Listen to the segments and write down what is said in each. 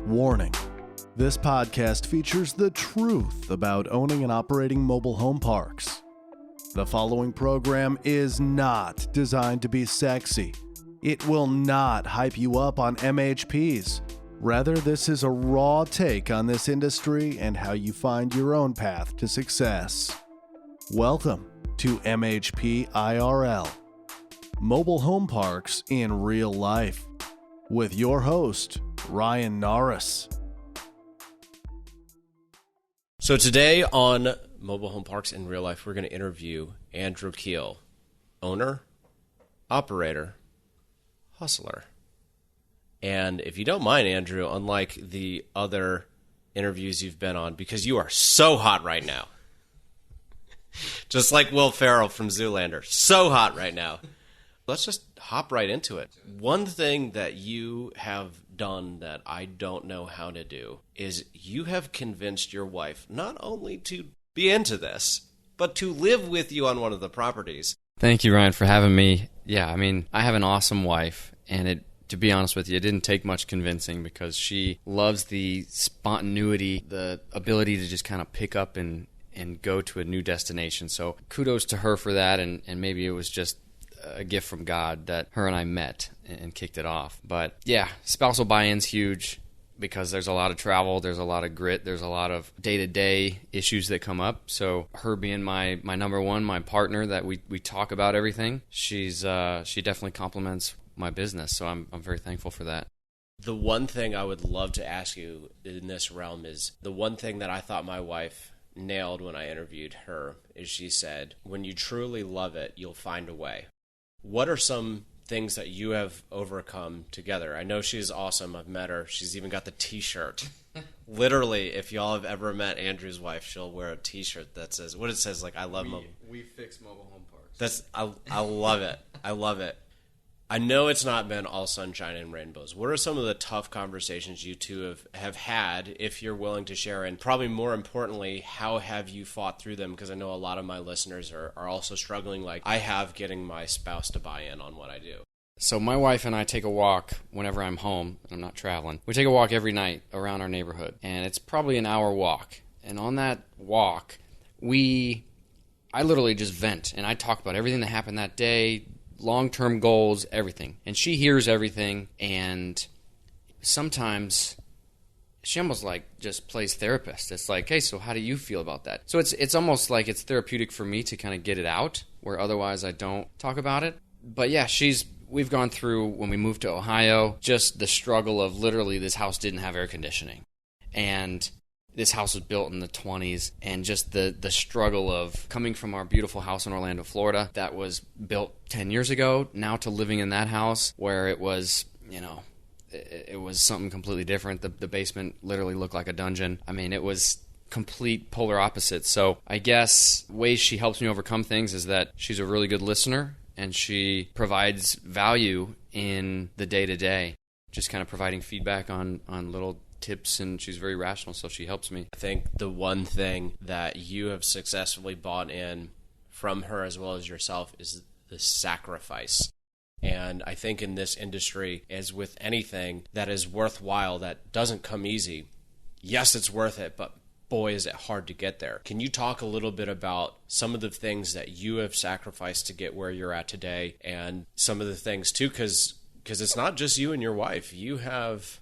Warning. This podcast features the truth about owning and operating mobile home parks. The following program is not designed to be sexy. It will not hype you up on MHPs. Rather, this is a raw take on this industry and how you find your own path to success. Welcome to MHP IRL, Mobile Home Parks in Real Life, with your host, Ryan Norris. So today on Mobile Home Parks in Real Life, we're going to interview Andrew Keel, owner, operator, hustler. And if you don't mind, Andrew, unlike the other interviews you've been on, because you are so hot right now, just like Will Ferrell from Zoolander, so hot right now, let's just hop right into it. One thing that you have done that I don't know how to do is you have convinced your wife not only to be into this, but to live with you on one of the properties. Thank you, Ryan, for having me. Yeah, I mean, I have an awesome wife, and to be honest with you, it didn't take much convincing because she loves the spontaneity, the ability to just kind of pick up and go to a new destination. So kudos to her for that, and maybe it was just a gift from God that her and I met and kicked it off. But yeah, spousal buy-in's huge because there's a lot of travel, there's a lot of grit, there's a lot of day-to-day issues that come up. So her being my number one, my partner that we talk about everything, she definitely complements my business. So I'm very thankful for that. The one thing I would love to ask you in this realm is the one thing that I thought my wife nailed when I interviewed her is she said, when you truly love it, you'll find a way. What are some things that you have overcome together? I know she's awesome. I've met her. She's even got the T-shirt. Literally, if y'all have ever met Andrew's wife, she'll wear a T-shirt that says, what it says, like, I love mobile. We fix mobile home parks. I love it. I love it. I know it's not been all sunshine and rainbows. What are some of the tough conversations you two have had, if you're willing to share? And probably more importantly, how have you fought through them? Because I know a lot of my listeners are also struggling like I have getting my spouse to buy in on what I do. So my wife and I take a walk whenever I'm home and I'm not traveling. We take a walk every night around our neighborhood, and it's probably an hour walk. And on that walk, I literally just vent, and I talk about everything that happened that day, long-term goals, everything. And she hears everything, and sometimes she almost like just plays therapist. It's like, hey, so how do you feel about that? So it's almost like it's therapeutic for me to kind of get it out, where otherwise I don't talk about it. But yeah, we've gone through, when we moved to Ohio, just the struggle of literally this house didn't have air conditioning. And this house was built in the 20s, and just the struggle of coming from our beautiful house in Orlando, Florida, that was built 10 years ago, now to living in that house where it was, it was something completely different. The basement literally looked like a dungeon. I mean, it was complete polar opposites. So I guess ways she helps me overcome things is that she's a really good listener, and she provides value in the day-to-day, just kind of providing feedback on little tips, and she's very rational, so she helps me. I think the one thing that you have successfully bought in from her as well as yourself is the sacrifice. And I think in this industry, as with anything that is worthwhile, that doesn't come easy. Yes, it's worth it, but boy, is it hard to get there. Can you talk a little bit about some of the things that you have sacrificed to get where you're at today, and some of the things too, because it's not just you and your wife. You have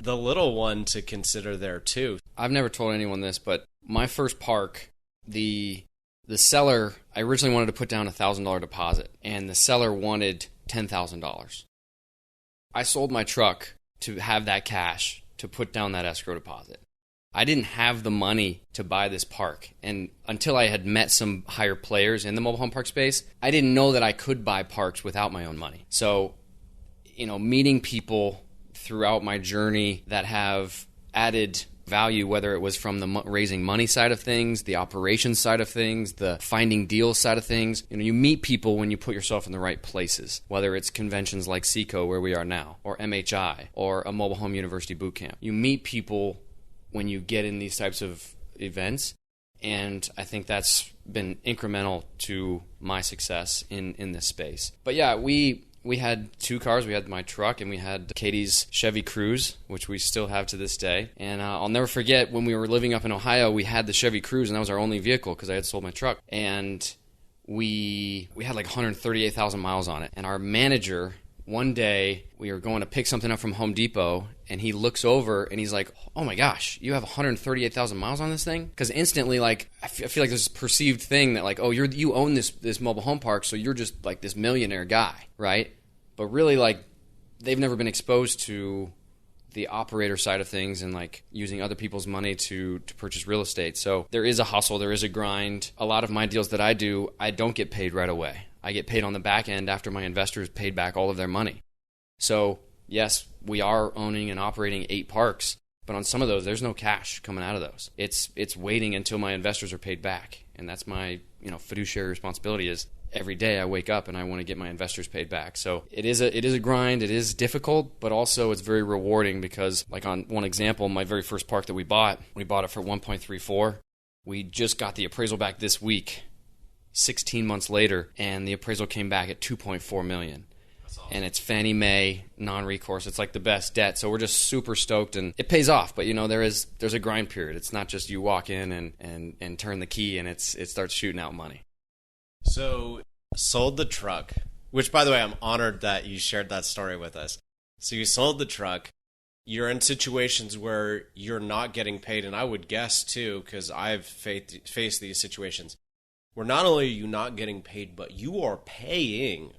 the little one to consider there too. I've never told anyone this, but my first park, the seller, I originally wanted to put down a $1,000 deposit, and the seller wanted $10,000. I sold my truck to have that cash to put down that escrow deposit. I didn't have the money to buy this park, and until I had met some higher players in the mobile home park space, I didn't know that I could buy parks without my own money. So, meeting people throughout my journey that have added value, whether it was from the raising money side of things, the operations side of things, the finding deals side of things. You meet people when you put yourself in the right places, whether it's conventions like SECO, where we are now, or MHI, or a Mobile Home University boot camp. You meet people when you get in these types of events, and I think that's been incremental to my success in this space. But yeah, we We had 2 cars. We had my truck and we had Katie's Chevy Cruze, which we still have to this day. And I'll never forget when we were living up in Ohio, we had the Chevy Cruze, and that was our only vehicle because I had sold my truck. And we had like 138,000 miles on it. And our manager, one day, we were going to pick something up from Home Depot, and he looks over and he's like, "Oh my gosh, you have 138,000 miles on this thing?" Because instantly, like, I feel like there's this perceived thing that, like, oh, you own this mobile home park, so you're just like this millionaire guy, right? But really, like, they've never been exposed to the operator side of things and like using other people's money to purchase real estate. So there is a hustle, there is a grind. A lot of my deals that I do, I don't get paid right away. I get paid on the back end after my investors paid back all of their money. So yes, we are owning and operating 8 parks, but on some of those, there's no cash coming out of those. It's waiting until my investors are paid back, and that's my fiduciary responsibility. Is every day I wake up and I want to get my investors paid back. So it is a grind. It is difficult, but also it's very rewarding because, like, on one example, my very first park that we bought it for 1.34. We just got the appraisal back this week, 16 months later, and the appraisal came back at $2.4 million. That's awesome. And it's Fannie Mae, non-recourse. It's like the best debt. So we're just super stoked, and it pays off. But there's a grind period. It's not just you walk in and turn the key and it starts shooting out money. So, sold the truck, which, by the way, I'm honored that you shared that story with us. So you sold the truck. You're in situations where you're not getting paid, and I would guess, too, because I've faced these situations, where not only are you not getting paid, but you are paying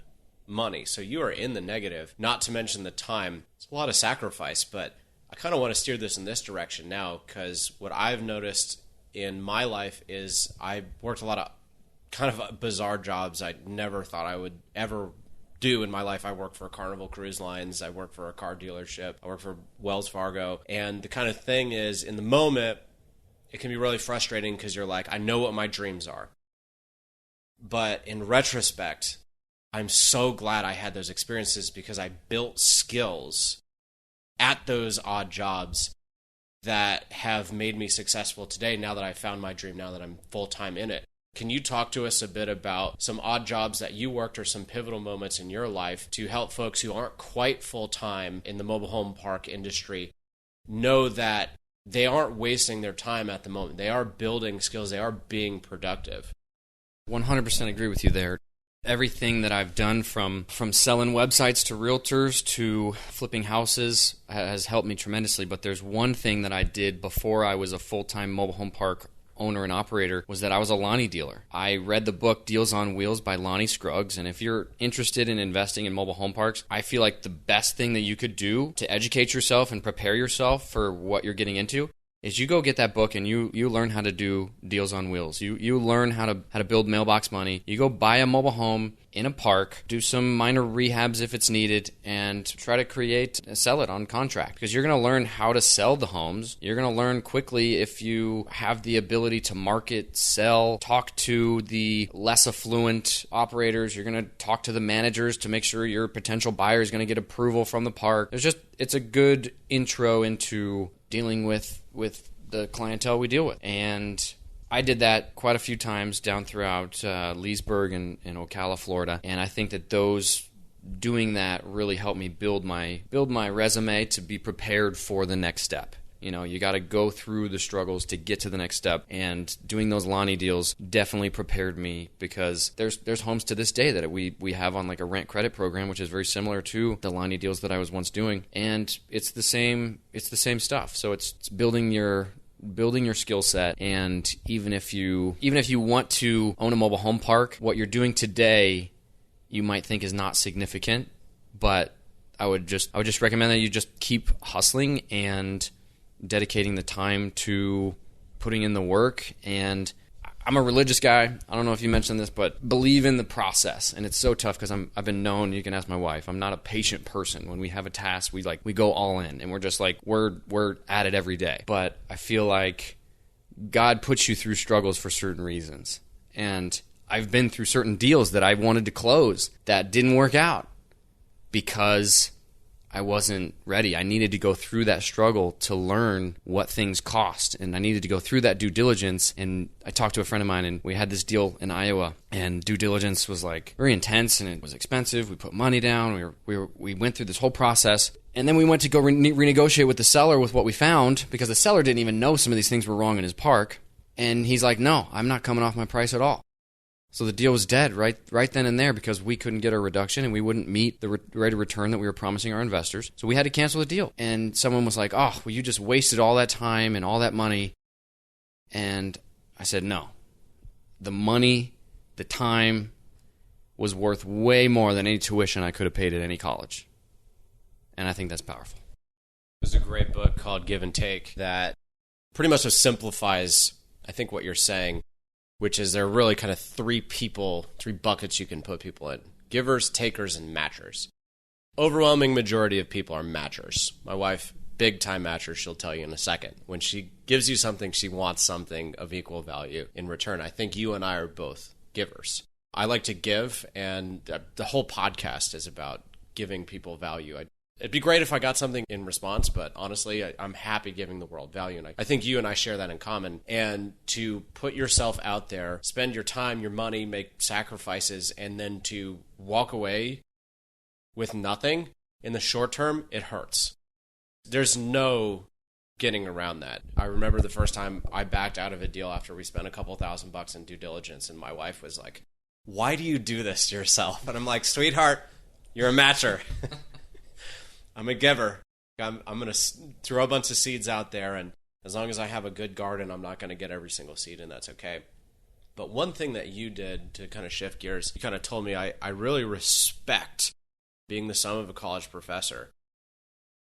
money. So you are in the negative, not to mention the time. It's a lot of sacrifice, but I kind of want to steer this in this direction now, because what I've noticed in my life is I worked a lot of kind of bizarre jobs I never thought I would ever do in my life. I worked for Carnival Cruise Lines. I worked for a car dealership. I worked for Wells Fargo. And the kind of thing is, in the moment, it can be really frustrating because you're like, I know what my dreams are. But in retrospect, I'm so glad I had those experiences because I built skills at those odd jobs that have made me successful today now that I found my dream, now that I'm full-time in it. Can you talk to us a bit about some odd jobs that you worked or some pivotal moments in your life to help folks who aren't quite full-time in the mobile home park industry know that they aren't wasting their time at the moment? They are building skills. They are being productive. 100% agree with you there. Everything that I've done from selling websites to realtors to flipping houses has helped me tremendously. But there's one thing that I did before I was a full-time mobile home park owner and operator, was that I was a Lonnie dealer. I read the book Deals on Wheels by Lonnie Scruggs, and if you're interested in investing in mobile home parks, I feel like the best thing that you could do to educate yourself and prepare yourself for what you're getting into is you go get that book and you learn how to do deals on wheels. You learn how to build mailbox money. You go buy a mobile home in a park, do some minor rehabs if it's needed, and try to sell it on contract. Because you're going to learn how to sell the homes. You're going to learn quickly if you have the ability to market, sell, talk to the less affluent operators. You're going to talk to the managers to make sure your potential buyer is going to get approval from the park. It's a good intro into dealing with the clientele we deal with. And I did that quite a few times down throughout Leesburg and Ocala, Florida. And I think that doing that really helped me build my resume to be prepared for the next step. You got to go through the struggles to get to the next step, and doing those Lonnie deals definitely prepared me, because there's homes to this day that we have on like a rent credit program, which is very similar to the Lonnie deals that I was once doing, and it's the same stuff. So it's building your skill set. And even if you want to own a mobile home park, what you're doing today you might think is not significant, but I would just recommend that you just keep hustling and dedicating the time to putting in the work. And I'm a religious guy. I don't know if you mentioned this, but believe in the process. And it's so tough because I've been known, you can ask my wife, I'm not a patient person. When we have a task, we go all in, and we're just like, we're at it every day. But I feel like God puts you through struggles for certain reasons. And I've been through certain deals that I wanted to close that didn't work out because I wasn't ready. I needed to go through that struggle to learn what things cost, and I needed to go through that due diligence. And I talked to a friend of mine, and we had this deal in Iowa, and due diligence was like very intense, and it was expensive. We put money down. We went through this whole process. And then we went to go renegotiate with the seller with what we found, because the seller didn't even know some of these things were wrong in his park. And he's like, no, I'm not coming off my price at all. So the deal was dead right then and there, because we couldn't get a reduction and we wouldn't meet the rate of return that we were promising our investors. So we had to cancel the deal. And someone was like, oh, well, you just wasted all that time and all that money. And I said, no. The money, the time was worth way more than any tuition I could have paid at any college. And I think that's powerful. There's a great book called Give and Take that pretty much just simplifies, I think, what you're saying, which is there are really kind of three buckets you can put people in: givers, takers, and matchers. Overwhelming majority of people are matchers. My wife, big time matcher, she'll tell you in a second. When she gives you something, she wants something of equal value in return. I think you and I are both givers. I like to give, and the whole podcast is about giving people value. It'd be great if I got something in response, but honestly, I'm happy giving the world value. And I think you and I share that in common. And to put yourself out there, spend your time, your money, make sacrifices, and then to walk away with nothing in the short term, it hurts. There's no getting around that. I remember the first time I backed out of a deal after we spent a couple $1,000 in due diligence, and my wife was like, why do you do this to yourself? And I'm like, sweetheart, you're a matcher. I'm a giver. I'm going to throw a bunch of seeds out there, and as long as I have a good garden, I'm not going to get every single seed, and that's okay. But one thing that you did to kind of shift gears, you kind of told me I really respect, being the son of a college professor,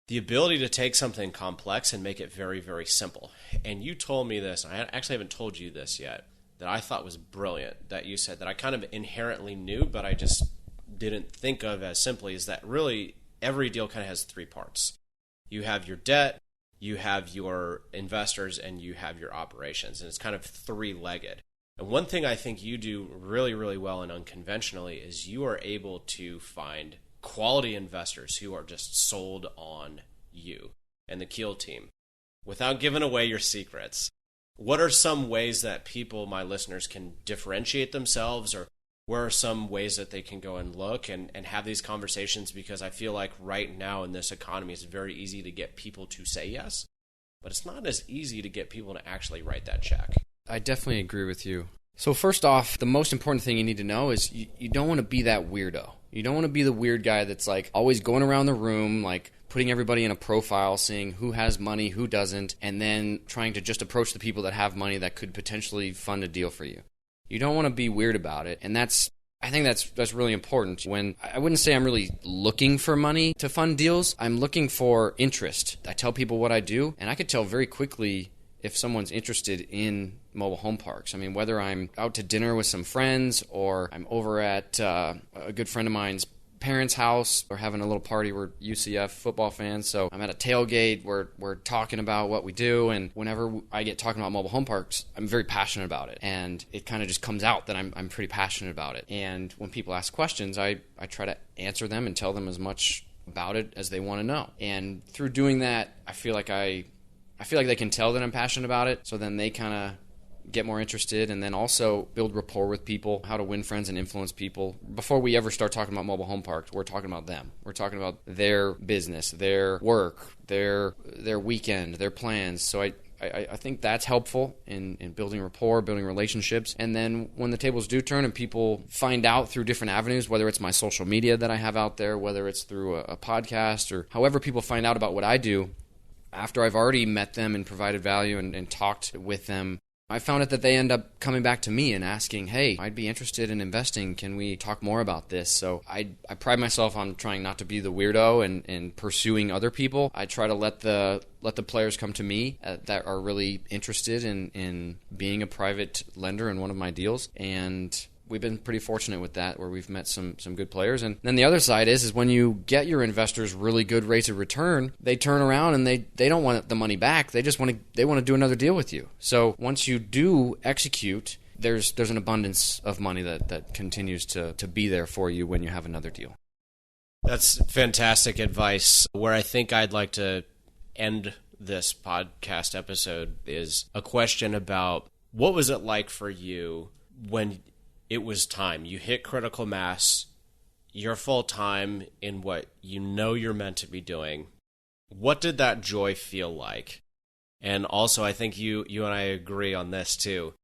the ability to take something complex and make it very, very simple. And you told me this, and I actually haven't told you this yet, that I thought was brilliant, that you said that I kind of inherently knew, but I just didn't think of as simply, is that really every deal kind of has three parts. You have your debt, you have your investors, and you have your operations. And it's kind of three-legged. And one thing I think you do really, really well and unconventionally is you are able to find quality investors who are just sold on you and the Keel team without giving away your secrets. What are some ways that people, my listeners, can differentiate themselves, or where are some ways that they can go and look and have these conversations? Because I feel like right now in this economy, it's very easy to get people to say yes, but it's not as easy to get people to actually write that check. I definitely agree with you. So first off, the most important thing you need to know is you don't want to be that weirdo. You don't want to be the weird guy that's like always going around the room, like putting everybody in a profile, seeing who has money, who doesn't, and then trying to just approach the people that have money that could potentially fund a deal for you. You don't want to be weird about it, and I think that's really important. When I wouldn't say I'm really looking for money to fund deals, I'm looking for interest. I tell people what I do, and I could tell very quickly if someone's interested in mobile home parks. I mean, whether I'm out to dinner with some friends, or I'm over at a good friend of mine's parents' house, or having a little party. We're UCF football fans, so I'm at a tailgate. We're talking about what we do, and whenever I get talking about mobile home parks, I'm very passionate about it, and it kind of just comes out that I'm pretty passionate about it. And when people ask questions, I try to answer them and tell them as much about it as they want to know. And through doing that, I feel like they can tell that I'm passionate about it, so then they kind of get more interested, and then also build rapport with people, how to win friends and influence people. Before we ever start talking about mobile home parks, we're talking about them. We're talking about their business, their work, their weekend, their plans. So I think that's helpful in building rapport, building relationships. And then when the tables do turn and people find out through different avenues, whether it's my social media that I have out there, whether it's through a podcast, or however people find out about what I do, after I've already met them and provided value and talked with them, I found it that they end up coming back to me and asking, hey, I'd be interested in investing. Can we talk more about this? So I pride myself on trying not to be the weirdo and pursuing other people. I try to let the players come to me that are really interested in being a private lender in one of my deals. And we've been pretty fortunate with that, where we've met some good players. And then the other side is when you get your investors really good rates of return, they turn around and they don't want the money back. They just want to do another deal with you. So once you do execute, there's an abundance of money that continues to be there for you when you have another deal. That's fantastic advice. Where I think I'd like to end this podcast episode is a question about what was it like for you when it was time? You hit critical mass, you're full time in what you know you're meant to be doing. What did that joy feel like? And also, I think you and I agree on this too.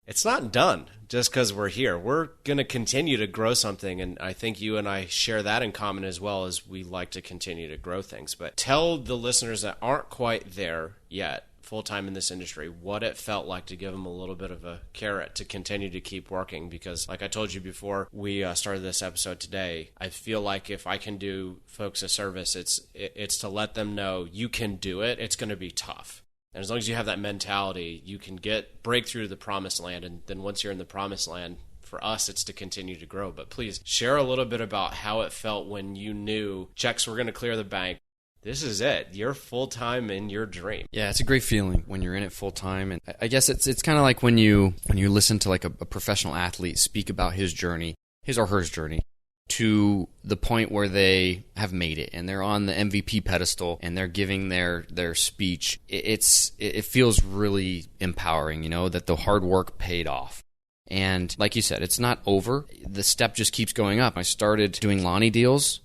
It's not done just because we're here. We're going to continue to grow something, and I think you and I share that in common as well, as we like to continue to grow things. But tell the listeners that aren't quite there yet, full-time in this industry, what it felt like to give them a little bit of a carrot to continue to keep working. Because like I told you before we started this episode today, I feel like if I can do folks a service, it's to let them know you can do it. It's going to be tough. And as long as you have that mentality, you can break through the promised land. And then once you're in the promised land, for us, it's to continue to grow. But please share a little bit about how it felt when you knew checks were going to clear the bank. This is it. You're full-time in your dream. Yeah, it's a great feeling when you're in it full-time. And I guess it's kind of like when you listen to like a professional athlete speak about his journey, his or her journey, to the point where they have made it and they're on the MVP pedestal and they're giving their speech. It feels really empowering, that the hard work paid off. And like you said, it's not over. The step just keeps going up. I started doing Lonnie deals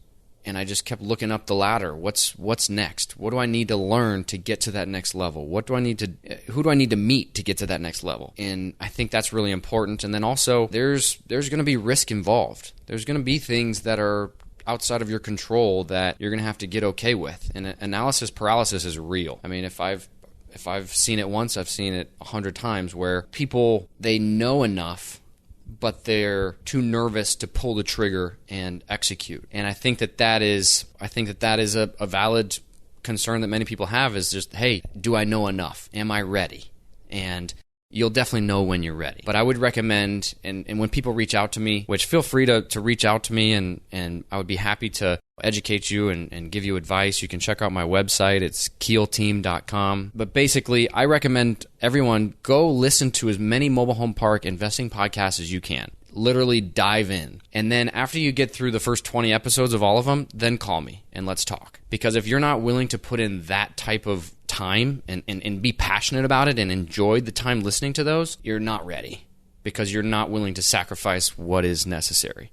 and I just kept looking up the ladder. What's next? What do I need to learn to get to that next level? Who do I need to meet to get to that next level? And I think that's really important. And then also there's going to be risk involved. There's going to be things that are outside of your control that you're going to have to get okay with. And analysis paralysis is real. I mean, if I've seen it once, I've seen it 100 times where people, they know enough, but they're too nervous to pull the trigger and execute. And I think that is a valid concern that many people have, is just, hey, do I know enough? Am I ready? And you'll definitely know when you're ready. But I would recommend, and when people reach out to me, which feel free to reach out to me, and I would be happy to educate you and give you advice. You can check out my website. It's keelteam.com. But basically, I recommend everyone go listen to as many mobile home park investing podcasts as you can. Literally dive in. And then after you get through the first 20 episodes of all of them, then call me and let's talk. Because if you're not willing to put in that type of time and be passionate about it and enjoy the time listening to those, you're not ready. Because you're not willing to sacrifice what is necessary.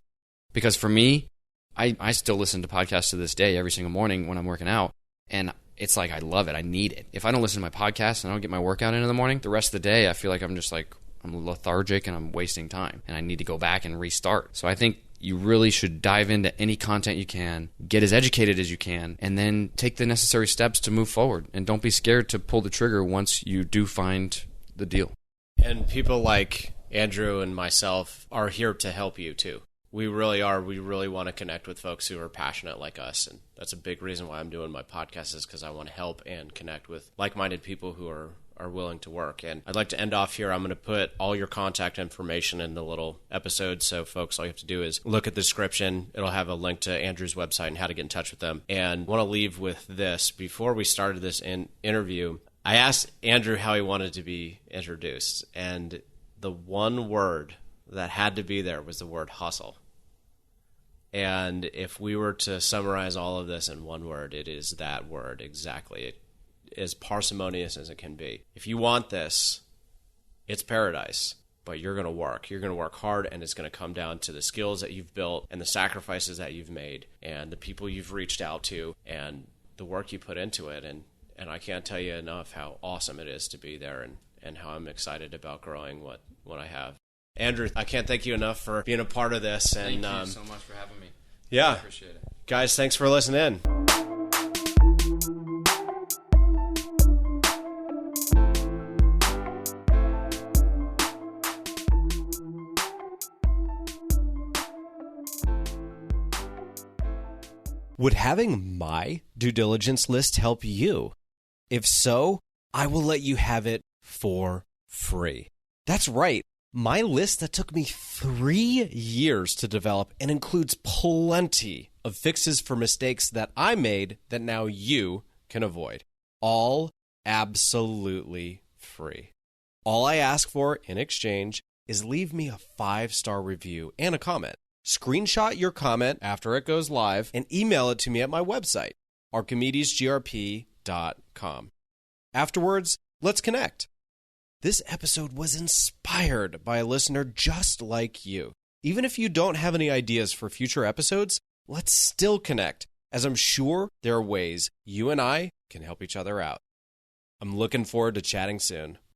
Because for me, I still listen to podcasts to this day every single morning when I'm working out, and it's like I love it. I need it. If I don't listen to my podcast and I don't get my workout in the morning, the rest of the day I feel like I'm just like, I'm lethargic and I'm wasting time, and I need to go back and restart. So I think you really should dive into any content you can, get as educated as you can, and then take the necessary steps to move forward. And don't be scared to pull the trigger once you do find the deal. And people like Andrew and myself are here to help you too. We really are. We really want to connect with folks who are passionate like us. And that's a big reason why I'm doing my podcast, is because I want to help and connect with like-minded people who are willing to work. And I'd like to end off here. I'm going to put all your contact information in the little episode. So folks, all you have to do is look at the description. It'll have a link to Andrew's website and how to get in touch with them. And I want to leave with this. Before we started this interview, I asked Andrew how he wanted to be introduced. And the one word that had to be there was the word hustle. And if we were to summarize all of this in one word, it is that word exactly. It is parsimonious as it can be. If you want this, it's paradise, but you're going to work. You're going to work hard, and it's going to come down to the skills that you've built and the sacrifices that you've made and the people you've reached out to and the work you put into it. And I can't tell you enough how awesome it is to be there and how I'm excited about growing what I have. Andrew, I can't thank you enough for being a part of this. And thank you so much for having me. Yeah. I appreciate it. Guys, thanks for listening in. Would having my due diligence list help you? If so, I will let you have it for free. That's right. My list that took me 3 years to develop and includes plenty of fixes for mistakes that I made that now you can avoid. All absolutely free. All I ask for in exchange is leave me a 5-star review and a comment. Screenshot your comment after it goes live and email it to me at my website, archimedesgrp.com. Afterwards, let's connect. This episode was inspired by a listener just like you. Even if you don't have any ideas for future episodes, let's still connect, as I'm sure there are ways you and I can help each other out. I'm looking forward to chatting soon.